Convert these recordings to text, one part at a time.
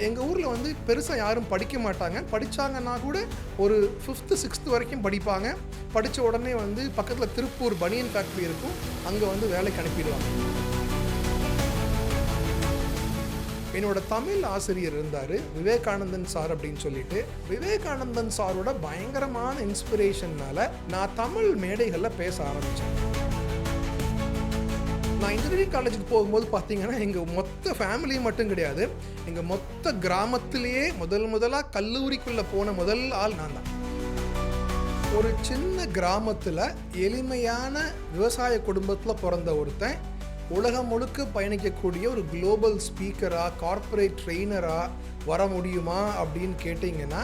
எங்கள் ஊரில் வந்து பெருசாக யாரும் படிக்க மாட்டாங்க. படித்தாங்கன்னா கூட ஒரு 5th 6th வரைக்கும் படிப்பாங்க. படித்த உடனே வந்து பக்கத்தில் திருப்பூர் பனியன் ஃபேக்ட்ரி இருக்கும். அங்கே வந்து வேலைக்கு அனுப்பிடுவாங்க. என்னோட தமிழ் ஆசிரியர் இருந்தார், விவேகானந்தன் சார் அப்படின்னு சொல்லிட்டு. விவேகானந்தன் சாரோட பயங்கரமான இன்ஸ்பிரேஷன்னால நான் தமிழ் மேடைகளில் பேச ஆரம்பித்தேன். நான் இன்ஜினியரிங் காலேஜுக்கு போகும்போது பார்த்தீங்கன்னா, எங்கள் மொத்த ஃபேமிலி மட்டும் கிடையாது, எங்கள் மொத்த கிராமத்திலேயே முதலாக கல்லூரிக்குள்ளே போன முதல் ஆள் நான் தான். ஒரு சின்ன கிராமத்தில் எளிமையான விவசாய குடும்பத்தில் பிறந்த ஒருத்தன் உலகம் முழுக்க பயணிக்கக்கூடிய ஒரு குளோபல் ஸ்பீக்கராக, கார்ப்பரேட் ட்ரெயினராக வர முடியுமா அப்படின்னு கேட்டிங்கன்னா,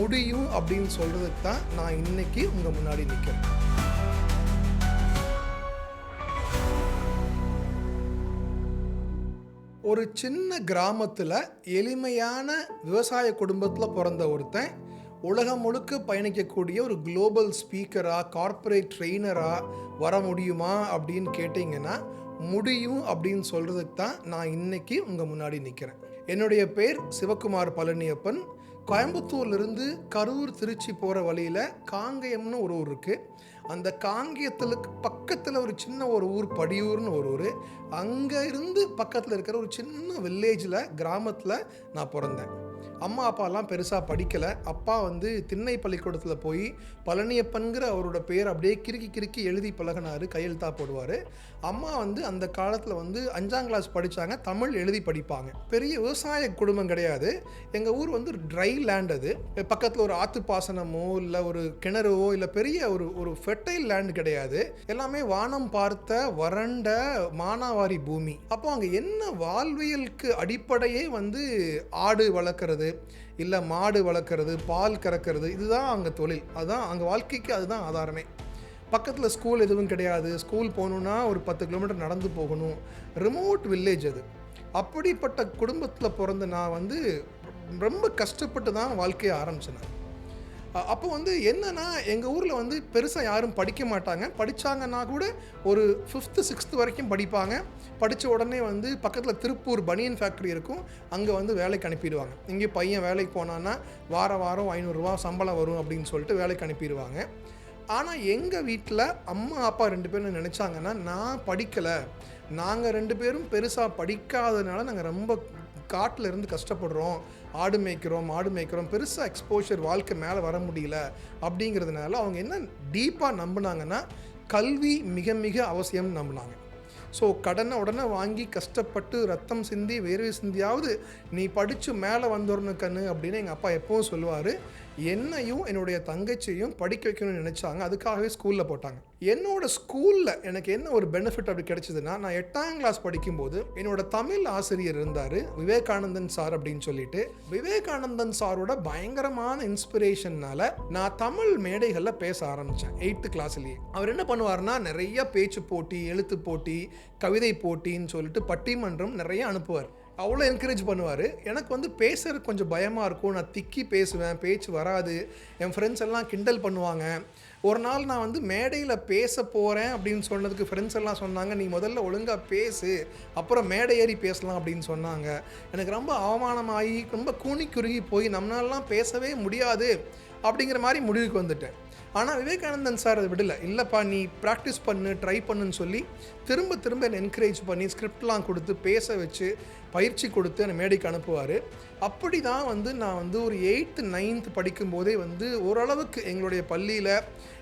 முடியும் அப்படின்னு சொல்கிறதுக்கு தான் நான் இன்றைக்கி உங்கள் முன்னாடி நிற்கிறேன். ஒரு சின்ன கிராமத்தில் எளிமையான விவசாய குடும்பத்தில் பிறந்த ஒருத்தன் உலகம் முழுக்க பயணிக்கக்கூடிய ஒரு குளோபல் ஸ்பீக்கராக, கார்ப்பரேட் ட்ரெயினராக வர முடியுமா அப்படின்னு கேட்டிங்கன்னா, முடியும் அப்படின்னு சொல்கிறதுக்கு தான் நான் இன்றைக்கி உங்கள் முன்னாடி நிற்கிறேன். என்னுடைய பேர் சிவகுமார் பழனியப்பன். கோயம்புத்தூர்லேருந்து கரூர், திருச்சி போகிற வழியில் காங்கயம்னு ஒரு ஊர் இருக்குது. அந்த காங்கயத்துக்கு பக்கத்தில் ஒரு சின்ன ஒரு ஊர் படியூர்னு ஒரு ஊர். அங்கே இருந்து பக்கத்தில் இருக்கிற ஒரு சின்ன வில்லேஜில், கிராமத்தில் நான் பிறந்தேன். அம்மா அப்பாலாம் பெருசாக படிக்கலை. அப்பா வந்து திண்ணை பள்ளிக்கூடத்தில் போய் பழனியப்பன்கிற அவரோட பேர் அப்படியே கிறுக்கி எழுதி பழகினார், கையெழுத்தாக போடுவார். அம்மா வந்து அந்த காலத்தில் வந்து 5ஆம் கிளாஸ் படித்தாங்க, தமிழ் எழுதி படிப்பாங்க. பெரிய விவசாய குடும்பம் கிடையாது. எங்கள் ஊர் வந்து ட்ரை லேண்ட். அது பக்கத்தில் ஒரு ஆற்று பாசனமோ இல்லை ஒரு கிணறுவோ இல்லை பெரிய ஒரு ஃபெர்டைல் லேண்ட் கிடையாது. எல்லாமே வானம் பார்த்த வறண்ட மானாவாரி பூமி. அப்போ அங்கே என்ன வாழ்வியலுக்கு அடிப்படையே வந்து ஆடு வளர்க்குறது, இல்லை மாடு வளர்க்குறது, பால் கறக்கிறது, இதுதான் அங்கே தொழில். அதுதான் அங்கே வாழ்க்கைக்கு, அதுதான் ஆதாரமே. பக்கத்தில் ஸ்கூல் எதுவும் கிடையாது. ஸ்கூல் போகணுன்னா ஒரு 10 கிலோமீட்டர் நடந்து போகணும். ரிமோட் வில்லேஜ் அது. அப்படிப்பட்ட குடும்பத்தில் பிறந்த நான் வந்து ரொம்ப கஷ்டப்பட்டு தான் வாழ்க்கையை ஆரம்பித்தேன். அப்போ வந்து என்னென்னா, எங்கள் ஊரில் வந்து பெருசாக யாரும் படிக்க மாட்டாங்க. படித்தாங்கன்னா கூட ஒரு 5th 6th வரைக்கும் படிப்பாங்க. படித்த உடனே வந்து பக்கத்தில் திருப்பூர் பனியன் ஃபேக்ட்ரி இருக்கும். அங்கே வந்து வேலைக்கு அனுப்பிடுவாங்க. இங்கே பையன் வேலைக்கு போனான்னா வாரம் 500 சம்பளம் வரும் அப்படின்னு சொல்லிட்டு வேலைக்கு அனுப்பிடுவாங்க. ஆனால் எங்கள் வீட்டில் அம்மா அப்பா 2 பேரும் நினச்சாங்கன்னா, நான் படிக்கலை, நாங்கள் 2 பேரும் பெருசாக படிக்காததுனால நாங்கள் ரொம்ப காட்டில் இருந்து கஷ்டப்படுறோம், ஆடு மேய்க்கிறோம், பெருசாக எக்ஸ்போஷர் வாழ்க்கை மேலே வர முடியல அப்படிங்கிறதுனால அவங்க என்ன டீப்பாக நம்பினாங்கன்னா, கல்வி மிக மிக அவசியம்னு நம்பினாங்க. ஸோ உடனே வாங்கி கஷ்டப்பட்டு ரத்தம் சிந்தி வேர்வை சிந்தியாவது நீ படித்து மேலே வந்துடணும் கண்ணு அப்படின்னு எங்கள் அப்பா எப்பவும் சொல்லுவார். என்னையும் என்னுடைய தங்கச்சியையும் படிக்க வைக்கணும்னு நினச்சாங்க. அதுக்காகவே ஸ்கூலில் போட்டாங்க. என்னோடய ஸ்கூலில் எனக்கு என்ன ஒரு பெனிஃபிட் அப்படி கிடைச்சதுன்னா, நான் 8ஆம் கிளாஸ் படிக்கும்போது என்னோட தமிழ் ஆசிரியர் இருந்தார், விவேகானந்தன் சார் அப்படின்னு சொல்லிட்டு. விவேகானந்தன் சாரோட பயங்கரமான இன்ஸ்பிரேஷன்னால நான் தமிழ் மேடைகளில் பேச ஆரம்பித்தேன் 8th கிளாஸ்லேயே. அவர் என்ன பண்ணுவார்னா, நிறைய பேச்சு போட்டி, எழுத்து போட்டி, கவிதை போட்டின்னு சொல்லிட்டு பட்டிமன்றம் நிறைய அனுப்புவார். அவ்வளோ என்கரேஜ் பண்ணுவார். எனக்கு வந்து பேசுகிறது கொஞ்சம் பயமாக இருக்கும். நான் திக்கி பேசுவேன், பேச்சு வராது. என் ஃப்ரெண்ட்ஸ் எல்லாம் கிண்டல் பண்ணுவாங்க. ஒரு நாள் நான் வந்து மேடையில் பேச போகிறேன் அப்படின்னு சொன்னதுக்கு ஃப்ரெண்ட்ஸ் எல்லாம் சொன்னாங்க, நீ முதல்ல ஒழுங்காக பேசு, அப்புறம் மேடை ஏறி பேசலாம் அப்படின்னு சொன்னாங்க. எனக்கு ரொம்ப அவமானமாகி ரொம்ப கூனி குறுகி போய் நம்மளாலாம் பேசவே முடியாது அப்படிங்கிற மாதிரி முடிவுக்கு வந்துட்டேன். ஆனால் விவேகானந்தன் சார் அதை விடலை. இல்லைப்பா, நீ ப்ராக்டிஸ் பண்ணு, ட்ரை பண்ணுன்னு சொல்லி திரும்ப என்னை என்கரேஜ் பண்ணி ஸ்கிரிப்ட்லாம் கொடுத்து பேச வச்சு பயிற்சி கொடுத்து என்னை மேடைக்கு அனுப்புவார். அப்படி தான் வந்து நான் வந்து ஒரு 8th 9th படிக்கும்போதே வந்து ஓரளவுக்கு எங்களுடைய பள்ளியில்,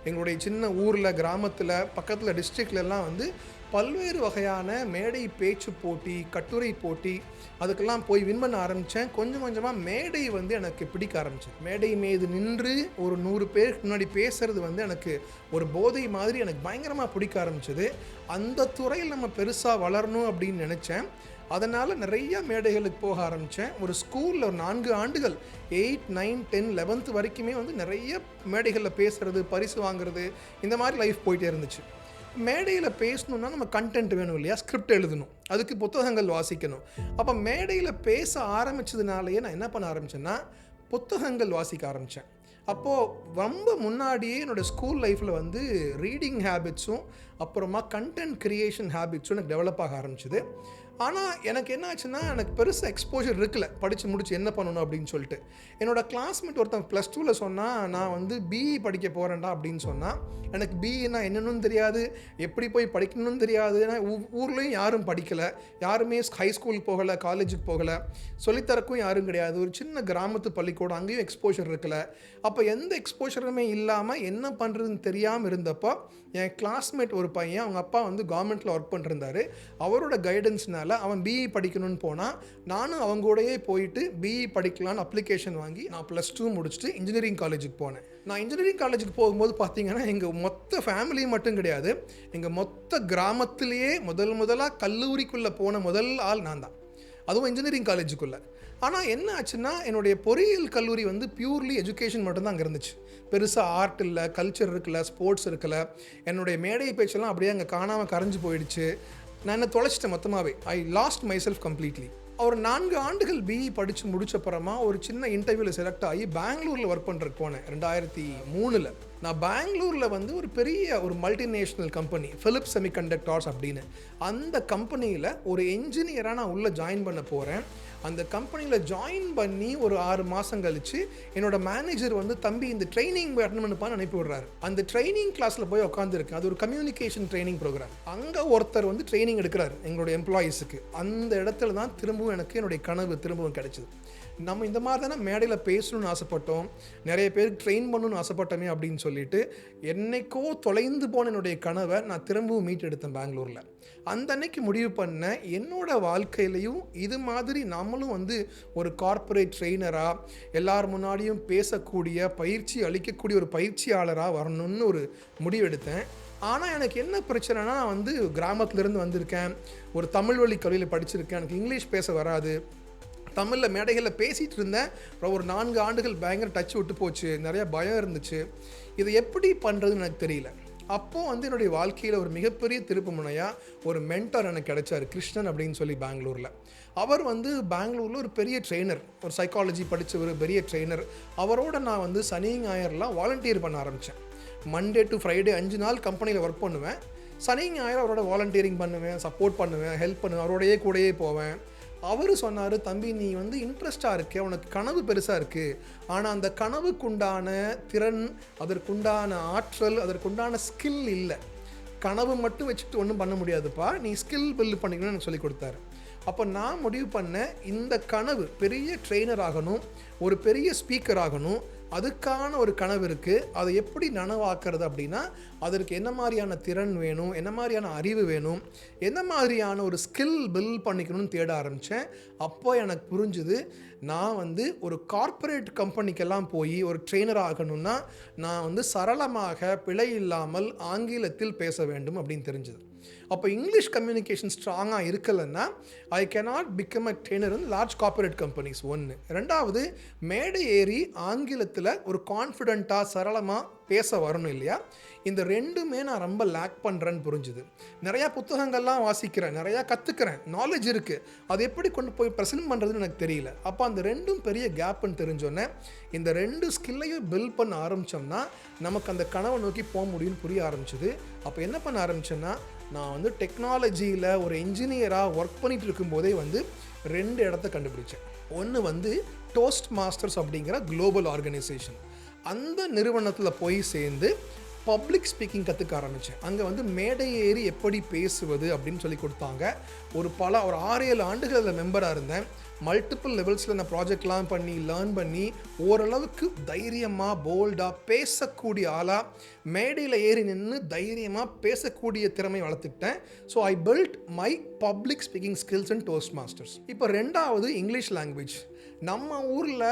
எங்களுடைய சின்ன ஊரில், கிராமத்தில், பக்கத்தில் டிஸ்ட்ரிக்ட்லலாம் வந்து பல்வேறு வகையான மேடை பேச்சு போட்டி, கட்டுரை போட்டி, அதுக்கெல்லாம் போய் வின் பண்ண ஆரம்பித்தேன். கொஞ்சமாக மேடை வந்து எனக்கு பிடிக்க ஆரம்பித்தேன். மேடை மீது நின்று ஒரு 100 பேருக்கு முன்னாடி பேசுகிறது வந்து எனக்கு ஒரு போதை மாதிரி எனக்கு பயங்கரமாக பிடிக்க ஆரம்பிச்சது. அந்த துறையில் நம்ம பெருசாக வளரணும் அப்படின்னு நினச்சேன். அதனால் நிறைய மேடைகளுக்கு போக ஆரம்பித்தேன். ஒரு ஸ்கூலில் ஒரு 4 ஆண்டுகள் 8, 9, 10, 11th வரைக்குமே வந்து நிறைய மேடைகளில் பேசுகிறது, பரிசு வாங்குறது, இந்த மாதிரி லைஃப் போயிட்டே இருந்துச்சு. மேடையில் பேசணுன்னா நம்ம கண்டென்ட் வேணும் இல்லையா, ஸ்கிரிப்ட் எழுதணும், அதுக்கு புத்தகங்கள் வாசிக்கணும். அப்போ மேடையில் பேச ஆரம்பித்ததுனாலேயே நான் என்ன பண்ண ஆரம்பித்தேன்னா, புத்தகங்கள் வாசிக்க ஆரம்பித்தேன். அப்போது ரொம்ப முன்னாடியே என்னோடய ஸ்கூல் லைஃப்பில் வந்து ரீடிங் ஹேபிட்ஸும் அப்புறமா கண்டென்ட் க்ரியேஷன் ஹேபிட்ஸும் எனக்கு டெவலப் ஆக ஆரம்பிச்சிது. ஆனால் எனக்கு என்ன ஆச்சுன்னா, எனக்கு பெருசாக எக்ஸ்போஷர் இருக்கல. படித்து முடிச்சு என்ன பண்ணணும் அப்படின்னு சொல்லிட்டு. என்னோட கிளாஸ்மேட் ஒருத்தன் ப்ளஸ் டூவில் சொன்னான், நான் வந்து பிஇ படிக்க போகிறேன்டா அப்படின்னு சொன்னான். எனக்கு பிஇனா என்னன்னு தெரியாது, எப்படி போய் படிக்கணும்னு தெரியாது. ஏன்னா ஊர்லேயும் யாரும் படிக்கலை, யாருமே ஹை ஸ்கூல் போகலை, காலேஜுக்கு போகலை, சொல்லித்தரக்கும் யாரும் கிடையாது. ஒரு சின்ன கிராமத்து பள்ளிக்கூடம், அங்கேயும் எக்ஸ்போஷர் இருக்கலை. அப்போ எந்த எக்ஸ்போஷருமே இல்லாமல் என்ன பண்ணுறதுன்னு தெரியாமல் இருந்தப்போ என் கிளாஸ்மேட் ஒரு பையன், அவங்க அப்பா வந்து கவர்மெண்ட்டில் ஒர்க் பண்ணிருந்தார். அவரோட கைடன்ஸ்னால அவன் பிஇ படிக்கணும்னு போனால், நானும் அவங்கூடையே போயிட்டு பிஇ படிக்கலான்னு அப்ளிகேஷன் வாங்கி நான் ப்ளஸ் டூ முடிச்சுட்டு இன்ஜினியரிங் காலேஜுக்கு போனேன். நான் இன்ஜினியரிங் காலேஜுக்கு போகும்போது பார்த்தீங்கன்னா, எங்கள் மொத்த ஃபேமிலி மட்டும் கிடையாது, எங்கள் மொத்த கிராமத்திலேயே முதலாக கல்லூரிக்குள்ளே போன முதல் ஆள் நான் தான், அதுவும் இன்ஜினியரிங் காலேஜுக்குள்ளே. ஆனால் என்ன ஆச்சுன்னா, என்னுடைய பொறியியல் கல்லூரி வந்து பியூர்லி எஜுகேஷன் மட்டும்தான் அங்கே இருந்துச்சு. பெருசாக ஆர்ட் இல்லை, கல்ச்சர் இருக்கல, ஸ்போர்ட்ஸ் இருக்கல. என்னுடைய மேடை பேச்செல்லாம் அப்படியே அங்கே காணாமல் கரைஞ்சு போயிடுச்சு. நான் என்ன தொலைச்சிட்டேன் மொத்தமாகவே. ஐ லாஸ்ட் மை செல்ஃப் கம்ப்ளீட்லி. ஒரு 4 ஆண்டுகள் பிஇ படித்து முடிச்சப்புறமா ஒரு சின்ன இன்டர்வியூவில் செலக்ட் ஆகி பெங்களூரில் ஒர்க் பண்ணுறதுக்கு போனேன் 2003. நான் பெங்களூரில் வந்து ஒரு பெரிய ஒரு மல்டிநேஷ்னல் கம்பெனி, ஃபிலிப்ஸ் செமிகண்டக்டர்ஸ் அப்படின்னு, அந்த கம்பெனியில் ஒரு என்ஜினியராக நான் உள்ளே ஜாயின் பண்ண போகிறேன். அந்த கம்பெனியில் ஜாயின் பண்ணி ஒரு 6 மாதம் கழித்து என்னோட மேனேஜர் வந்து, தம்பி இந்த ட்ரைனிங் அட்டன் பண்ணுப்பான்னு அனுப்பி விடுறாரு. அந்த ட்ரைனிங் கிளாஸில் போய் உட்காந்துருக்கேன். அது ஒரு கம்யூனிகேஷன் ட்ரைனிங் ப்ரோக்ராம். அங்கே ஒருத்தர் வந்து ட்ரைனிங் எடுக்கிறாரு எங்களோட எம்ப்ளாயீஸுக்கு. அந்த இடத்துல தான் திரும்பவும் எனக்கு என்னுடைய கனவு திரும்பவும் கிடைச்சிது. நம்ம இந்த மாதிரி தானே மேடையில் பேசணும்னு ஆசைப்பட்டோம், நிறைய பேருக்கு ட்ரெயின் பண்ணணும்னு ஆசைப்பட்டோமே அப்படின்னு சொல்லிட்டு, என்னைக்கோ தொலைந்து போன என்னுடைய கனவை நான் திரும்பவும் மீட் எடுத்தேன் பெங்களூரில். அந்த அன்னைக்கு முடிவு பண்ண, என்னோட வாழ்க்கையிலையும் இது மாதிரி நம்மளும் வந்து ஒரு கார்ப்பரேட் ட்ரெயினராக, எல்லார் முன்னாடியும் பேசக்கூடிய, பயிற்சி அளிக்கக்கூடிய ஒரு பயிற்சியாளராக வரணும்னு ஒரு முடிவு எடுத்தேன். ஆனால் எனக்கு என்ன பிரச்சனைனா, நான் வந்து கிராமத்துலேருந்து வந்திருக்கேன், ஒரு தமிழ் வழி கல்வியில் படிச்சிருக்கேன், எனக்கு இங்கிலீஷ் பேச வராது, தமிழில் மேடைகளில் பேசிகிட்டு இருந்தேன். அப்புறம் ஒரு 4 ஆண்டுகள் பயங்கர டச் விட்டு போச்சு, நிறையா பயம் இருந்துச்சு. இதை எப்படி பண்ணுறதுன்னு எனக்கு தெரியல. அப்போது வந்து என்னுடைய வாழ்க்கையில் ஒரு மிகப்பெரிய திருப்பு முனையாக ஒரு மென்டர் எனக்கு கிடைச்சார், கிருஷ்ணன் அப்படின்னு சொல்லி பெங்களூரில். அவர் வந்து பெங்களூரில் ஒரு பெரிய ட்ரெயினர், ஒரு சைக்காலஜி படித்த ஒரு பெரிய ட்ரெயினர். அவரோட நான் வந்து சனி ஞாயிறுலாம் வாலண்டியர் பண்ண ஆரம்பித்தேன். மண்டே டு ஃப்ரைடே 5 நாள் கம்பெனியில் ஒர்க் பண்ணுவேன். சனி ஞாயிறு அவரோட வாலண்டியரிங் பண்ணுவேன், சப்போர்ட் பண்ணுவேன், ஹெல்ப் பண்ணுவேன், அவரோடையே கூடயே போவேன். அவர் சொன்னார், தம்பி நீ வந்து இன்ட்ரெஸ்டாக இருக்க, உனக்கு கனவு பெருசாக இருக்குது, ஆனால் அந்த கனவுக்குண்டான திறன், அதற்குண்டான ஆற்றல், அதற்குண்டான ஸ்கில் இல்லை. கனவு மட்டும் வச்சுட்டு ஒன்றும் பண்ண முடியாதுப்பா, நீ ஸ்கில் பில்ட் பண்ணிக்கணும்னு எனக்கு சொல்லி கொடுத்தாரு. அப்போ நான் முடிவு பண்ணேன், இந்த கனவு பெரிய ட்ரெயினர் ஆகணும், ஒரு பெரிய ஸ்பீக்கர் ஆகணும், அதுக்கான ஒரு கனவு இருக்குது. அதை எப்படி நனவாக்குறது அப்படின்னா, அதற்கு என்ன மாதிரியான திறன் வேணும், என்ன மாதிரியான அறிவு வேணும், என்ன மாதிரியான ஒரு ஸ்கில் பில்ட் பண்ணிக்கணும்னு தேட ஆரம்பித்தேன். அப்போ எனக்கு புரிஞ்சுது, நான் வந்து ஒரு கார்ப்பரேட் கம்பெனிக்கெல்லாம் போய் ஒரு ட்ரெயினர் ஆகணும்னா நான் வந்து சரளமாக பிழை இல்லாமல் ஆங்கிலத்தில் பேச வேண்டும் அப்படின்னு தெரிஞ்சுது. அப்போ இங்கிலீஷ் கம்யூனிகேஷன் ஸ்ட்ராங்காக இருக்கலைன்னா I cannot become a trainer in large corporate companies. 1. 2வது, மேடை ஏறி ஆங்கிலத்தில் ஒரு கான்ஃபிடென்ட்டாக சரளமாக பேச வரணும் இல்லையா, இந்த 2மே நான் ரொம்ப லேக் பண்ணுறேன்னு புரிஞ்சுது. நிறையா புத்தகங்கள்லாம் வாசிக்கிறேன், நிறையா கற்றுக்கிறேன், நாலேஜ் இருக்குது, அது எப்படி கொண்டு போய் ப்ரெசென்ட் பண்ணுறதுன்னு எனக்கு தெரியல. அப்போ அந்த 2ம் பெரிய கேப்புன்னு தெரிஞ்சோன்னே, இந்த 2 ஸ்கில்லையும் பில்ட் பண்ண ஆரம்பித்தோம்னா நமக்கு அந்த கனவை நோக்கி போக முடியும்னு புரிய ஆரம்பிச்சுது. அப்போ என்ன பண்ண ஆரம்பித்தேன்னா, நான் வந்து டெக்னாலஜியில் ஒரு இன்ஜினியராக ஒர்க் பண்ணிகிட்டு இருக்கும்போதே வந்து 2 இடத்த கண்டுபிடிச்சேன். ஒன்று வந்து டோஸ்ட் மாஸ்டர்ஸ் அப்படிங்கிற குளோபல் ஆர்கனைசேஷன். அந்த நிறுவனத்தில் போய் சேர்ந்து பப்ளிக் ஸ்பீக்கிங் கற்றுக்க ஆரம்பித்தேன். அங்கே வந்து மேடை ஏறி எப்படி பேசுவது அப்படின்னு சொல்லி கொடுத்தாங்க. ஒரு 6-7 ஆண்டுகள் அதில் மெம்பராக இருந்தேன். மல்டிபிள் லெவல்ஸில் நான் ப்ராஜெக்ட்லாம் பண்ணி லேர்ன் பண்ணி ஓரளவுக்கு தைரியமாக போல்டாக பேசக்கூடிய ஆளாக, மேடையில் ஏறி நின்று தைரியமாக பேசக்கூடிய திறமை வளர்த்துக்கிட்டேன். So I build my public speaking skills and Toastmasters. இப்போ 2வது இங்கிலீஷ் லாங்குவேஜ். நம்ம ஊரில்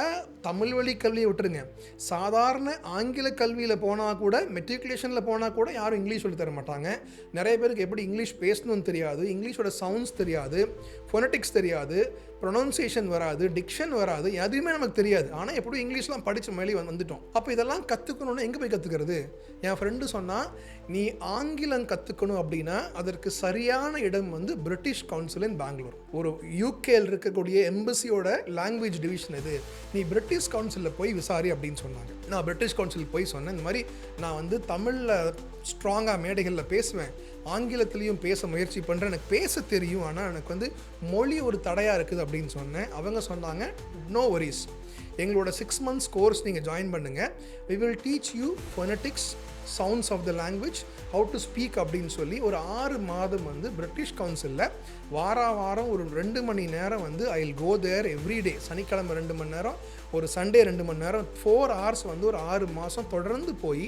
தமிழ் வழி கல்வியை விட்டுருங்க, சாதாரண ஆங்கில கல்வியில் போனால் கூட, மெட்ரிகுலேஷனில் போனால் கூட யாரும் இங்கிலீஷ் சொல்லி தர மாட்டாங்க. நிறைய பேருக்கு எப்படி இங்கிலீஷ் பேசணும்னு தெரியாது, இங்கிலீஷோட சவுண்ட்ஸ் தெரியாது, ஃபோனட்டிக்ஸ் தெரியாது, ப்ரொனவுன்சியேஷன் வராது, டிக்ஷன் வராது, எதுவுமே நமக்கு தெரியாது. ஆனால் எப்படி இங்கிலீஷ்லாம் படித்த மேலே வந்துட்டோம். அப்போ இதெல்லாம் கற்றுக்கணுன்னா எங்கே போய் கற்றுக்கிறது? என் ஃப்ரெண்டு சொன்னால், நீ ஆங்கிலம் கற்றுக்கணும் அப்படின்னா அதற்கு சரியான இடம் வந்து பிரிட்டிஷ் கவுன்சில் இன் பெங்களூர். ஒரு யூகேயில் இருக்கக்கூடிய எம்பசியோட லாங்குவேஜ் டிவிஷன் இது, நீ பிரிட்டிஷ் கவுன்சிலில் போய் விசாரி அப்படின்னு சொன்னாங்க. நான் பிரிட்டிஷ் கவுன்சிலுக்கு போய் சொன்னேன், இந்த மாதிரி நான் வந்து தமிழில் ஸ்ட்ராங்காக மேடைகளில் பேசுவேன், ஆங்கிலத்திலையும் பேச முயற்சி பண்ணுறேன், எனக்கு பேச தெரியும், ஆனால் எனக்கு வந்து மொழி ஒரு தடையாக இருக்குது அப்படின்னு சொன்னேன். அவங்க சொன்னாங்க, நோ வரிஸ், எங்களோட 6 months கோர்ஸ் நீங்கள் ஜாயின் பண்ணுங்கள், we will teach you phonetics, sounds of the language, how to speak அப்படின்னு சொல்லி ஒரு 6 மாதம் வந்து பிரிட்டிஷ் கவுன்சிலில் வாரம் ஒரு 2 மணி நேரம் வந்து I will go there everyday. சனிக்கிழமை 2 மணி நேரம், ஒரு சண்டே 2 மணி நேரம், 4 hours வந்து ஒரு 6 மாதம் தொடர்ந்து போய்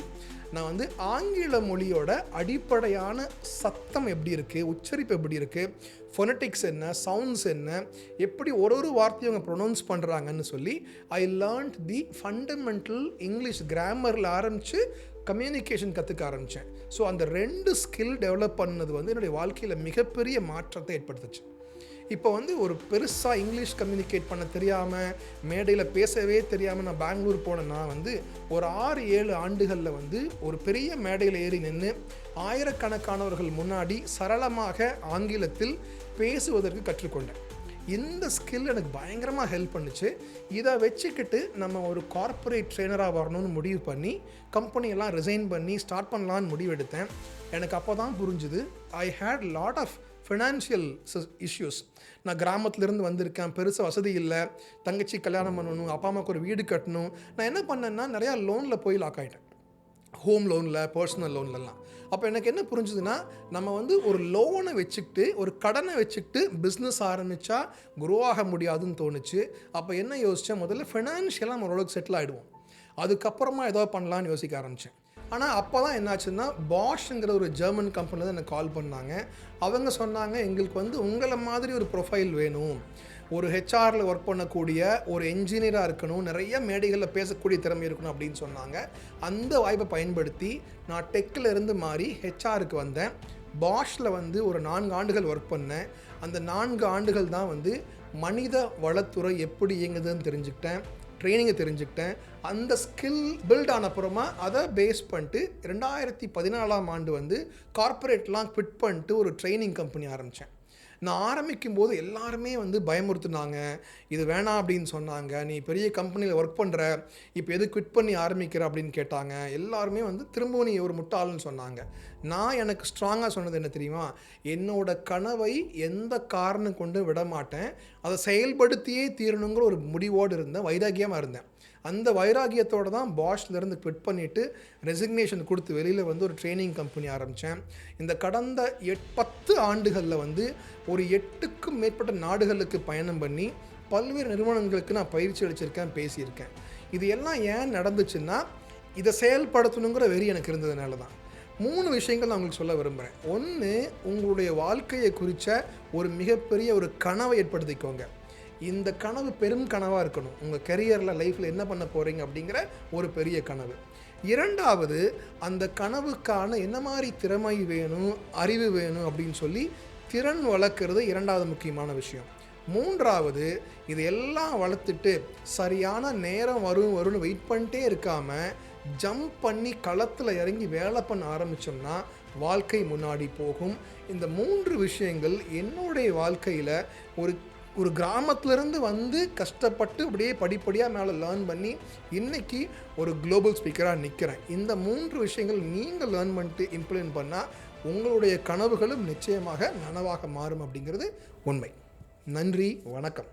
நான் வந்து ஆங்கில மொழியோட அடிப்படையான சத்தம் எப்படி இருக்குது, உச்சரிப்பு எப்படி இருக்குது, ஃபொனட்டிக்ஸ் என்ன, சவுண்ட்ஸ் என்ன, எப்படி ஒரு வார்த்தையும் அவங்க ப்ரொனவுன்ஸ் பண்ணுறாங்கன்னு சொல்லி ஐ லேர்ன்ட் தி ஃபண்டமெண்டல் இங்கிலீஷ் கிராமரில் ஆரம்பித்து கம்யூனிகேஷன் கற்றுக்க ஆரம்பித்தேன். ஸோ அந்த 2 ஸ்கில் டெவலப் பண்ணது வந்து என்னுடைய வாழ்க்கையில் மிகப்பெரிய மாற்றத்தை ஏற்படுத்துச்சு. இப்போ வந்து ஒரு பெருசாக இங்கிலீஷ் கம்யூனிகேட் பண்ண தெரியாமல், மேடையில் பேசவே தெரியாமல் நான் பெங்களூர் போனேன்னா வந்து ஒரு 6-7 ஆண்டுகளில் வந்து ஒரு பெரிய மேடையில் ஏறி நின்று ஆயிரக்கணக்கானவர்கள் முன்னாடி சரளமாக ஆங்கிலத்தில் பேசுவதற்கு கற்றுக்கொண்டேன். இந்த ஸ்கில் எனக்கு பயங்கரமாக ஹெல்ப் பண்ணுச்சு. இதை வச்சுக்கிட்டு நம்ம ஒரு கார்ப்பரேட் ட்ரெயினராக வரணும்னு முடிவு பண்ணி கம்பெனியெல்லாம் ரிசைன் பண்ணி ஸ்டார்ட் பண்ணலான்னு முடிவெடுத்தேன். எனக்கு அப்போ தான் புரிஞ்சுது, I had lot of financial issues. நான் கிராமத்துலேருந்து வந்திருக்கேன், பெருசாக வசதி இல்லை, தங்கச்சி கல்யாணம் பண்ணணும், அப்பா அம்மாவுக்கு ஒரு வீடு கட்டணும். நான் என்ன பண்ணேன்னா நிறையா லோனில் போய் லாக் ஆகிட்டேன், ஹோம் லோனில், பர்சனல் லோன்லலாம். அப்போ எனக்கு என்ன புரிஞ்சுதுன்னா, நம்ம வந்து ஒரு லோனை வச்சுக்கிட்டு, ஒரு கடனை வச்சுக்கிட்டு பிஸ்னஸ் ஆரம்பித்தா க்ரோ ஆக முடியாதுன்னு தோணுச்சு. அப்போ என்ன யோசித்தேன், முதல்ல ஃபினான்ஷியலாக நம்ம ஓரளவுக்கு செட்டில் ஆகிடுவோம், அதுக்கப்புறமா ஏதோ பண்ணலான்னு யோசிக்க ஆரம்பித்தேன். ஆனால் அப்போ தான் என்னாச்சுன்னா, பாஷ்ங்கிற ஒரு ஜெர்மன் கம்பெனியில் தான் எனக்கு கால் பண்ணாங்க. அவங்க சொன்னாங்க, எங்களுக்கு வந்து உங்களை மாதிரி ஒரு ப்ரொஃபைல் வேணும், ஒரு ஹெச்ஆரில் ஒர்க் பண்ணக்கூடிய ஒரு என்ஜினியராக இருக்கணும், நிறைய மேடைகளில் பேசக்கூடிய திறமை இருக்கணும் அப்படின்னு சொன்னாங்க. அந்த வாய்ப்பை பயன்படுத்தி நான் டெக்கில் இருந்து மாறி ஹெச்ஆருக்கு வந்தேன். பாஷில் வந்து ஒரு 4 ஆண்டுகள் ஒர்க் பண்ணேன். அந்த 4 ஆண்டுகள் தான் வந்து மனித வளத்துறை எப்படி இயங்குதுன்னு தெரிஞ்சுக்கிட்டேன், ட்ரைனிங்கை தெரிஞ்சுக்கிட்டேன். அந்த ஸ்கில் பில்ட் ஆன அப்புறமா அதை பேஸ் பண்ணிட்டு 2014ஆம் ஆண்டு வந்து கார்ப்பரேட்லாம் குவிட் பண்ணிட்டு ஒரு ட்ரைனிங் கம்பெனி ஆரம்பித்தேன். நான் ஆரம்பிக்கும் போது எல்லாருமே வந்து பயமுறுத்துனாங்க, இது வேணாம் அப்படின்னு சொன்னாங்க. நீ பெரிய கம்பெனியில் ஒர்க் பண்ணுற, இப்போ எது குவிட் பண்ணி ஆரம்பிக்கிற அப்படின்னு கேட்டாங்க. எல்லாருமே வந்து திரும்பவும் நீ ஒரு முட்டாள்னு சொன்னாங்க. நான் எனக்கு ஸ்ட்ராங்காக சொன்னது என்ன தெரியுமா, என்னோட கனவை எந்த காரணம் கொண்டு விட மாட்டேன், அதை செயல்படுத்தியே தீரணுங்கிற ஒரு முடிவோடு இருந்தேன், வைராகியமாக இருந்தேன். அந்த வைராகியத்தோடு தான் பாஷ்லேருந்து குவிட் பண்ணிவிட்டு ரெசிக்னேஷன் கொடுத்து வெளியில் வந்து ஒரு ட்ரைனிங் கம்பெனி ஆரம்பித்தேன். இந்த கடந்த 10 ஆண்டுகளில் வந்து ஒரு 8க்கும் மேற்பட்ட நாடுகளுக்கு பயணம் பண்ணி பல்வேறு நிறுவனங்களுக்கு நான் பயிற்சி அளிச்சிருக்கேன், பேசியிருக்கேன். இது எல்லாம் ஏன் நடந்துச்சுன்னா, இதை செயல்படுத்தணுங்கிற வெறி எனக்கு இருந்ததுனால தான். 3 விஷயங்கள் நான் உங்களுக்கு சொல்ல விரும்புகிறேன். 1, உங்களுடைய வாழ்க்கையை குறித்த ஒரு மிகப்பெரிய ஒரு கனவை ஏற்படுத்திக்கோங்க. இந்த கனவு பெரும் கனவாக இருக்கணும், உங்கள் கெரியரில் லைஃப்பில் என்ன பண்ண போகிறீங்க அப்படிங்கிற ஒரு பெரிய கனவு. 2வது, அந்த கனவுக்கான என்ன மாதிரி திறமை வேணும், அறிவு வேணும் அப்படின்னு சொல்லி திறன் வளர்க்குறது 2வது முக்கியமான விஷயம். 3வது, இது எல்லாம் வளர்த்துட்டு சரியான நேரம் வரும்னு வெயிட் பண்ணிட்டே இருக்காமல் ஜம்ப் பண்ணி களத்தில் இறங்கி வேலை பண்ண ஆரம்பித்தோம்னா வாழ்க்கை முன்னாடி போகும். இந்த 3 விஷயங்கள் என்னுடைய வாழ்க்கையில் ஒரு கிராமத்திலேருந்து வந்து கஷ்டப்பட்டு அப்படியே படிப்படியாக மேலே லேர்ன் பண்ணி இன்றைக்கி ஒரு குளோபல் ஸ்பீக்கராக நிற்கிறேன். இந்த 3 விஷயங்கள் நீங்கள் லேர்ன் பண்ணிட்டு இம்ப்ளிமெண்ட் பண்ணால் உங்களுடைய கனவுகளும் நிச்சயமாக நனவாக மாறும் அப்படிங்கிறது உண்மை. நன்றி, வணக்கம்.